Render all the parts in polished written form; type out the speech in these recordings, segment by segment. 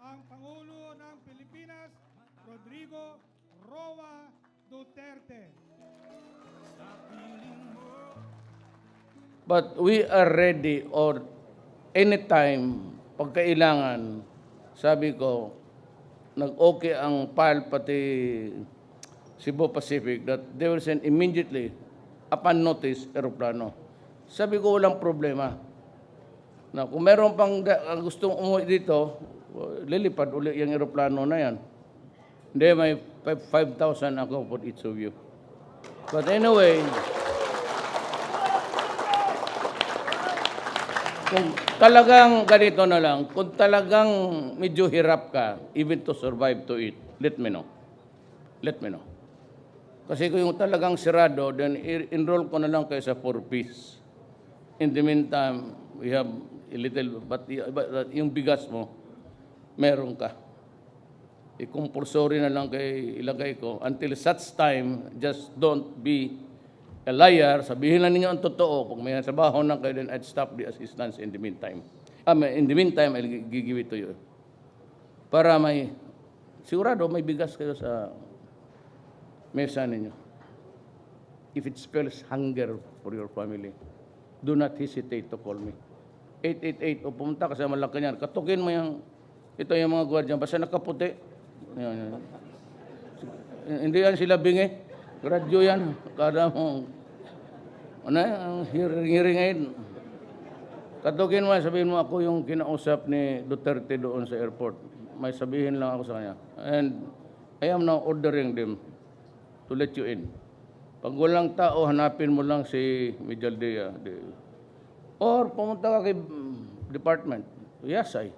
ang Pangulo ng Pilipinas, Rodrigo Roa Duterte. But we are ready or anytime, pagkailangan, sabi ko, nag-okay ang file pati Cebu Pacific that they will send immediately upon notice aeroplano. Sabi ko, walang problema. Na kung meron pang gustong umuwi dito, lilipad uli yung aeroplano na yan. Hindi, may 5,000 ako for each of you. But anyway, kung talagang ganito na lang, kung talagang medyo hirap ka, even to survive to it, let me know. Let me know. Kasi kung yung talagang sirado, then enroll ko na lang kayo sa 4-piece. In the meantime, we have a little, but yung bigas mo, meron ka. I-compulsory na lang kay ilagay ko. Until such time, just don't be a liar. Sabihin lang ninyo ang totoo. Pag may trabaho na kayo, then I'd stop the assistance in the meantime. In the meantime, I'll give it to you. Para may, sigurado may bigas kayo sa mesa ninyo. If it spells hunger for your family, do not hesitate to call me. 888 o pumunta ka sa Malacanang. Katukin mo yung, ito yung mga gwardiyan, basta nakaputi. Yan. Hindi yan sila bingi. Gradyo yan. Kada mo, ang hearing aid. Katukin mo, sabihin mo ako yung kinausap ni Duterte doon sa airport. May sabihin lang ako sa kanya. And I am now ordering them to let you in. Pag walang tao, hanapin mo lang si Mijaldea. Or pumunta ka kay department. Yes, I.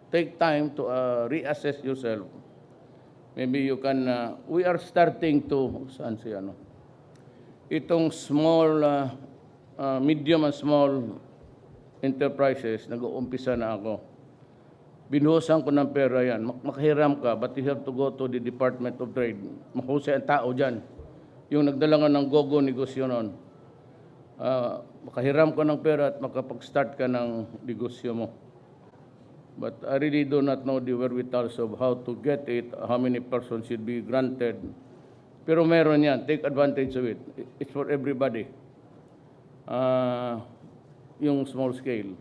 Take time to reassess yourself. Maybe you can, we are starting to, saan si ano? Itong small, medium and small enterprises, nag-uumpisa na ako. Binuhusan ko ng pera yan. Makahiram ka, but you have to go to the Department of Trade. Mahusay ang tao dyan. Yung nagdala nga ng gogo negosyo noon. Makahiram ka ng pera at makapag-start ka ng negosyo mo. But I really do not know the wherewithal of how to get it, how many persons should be granted. Pero meron yan. Take advantage of it. It's for everybody. Yung small scale.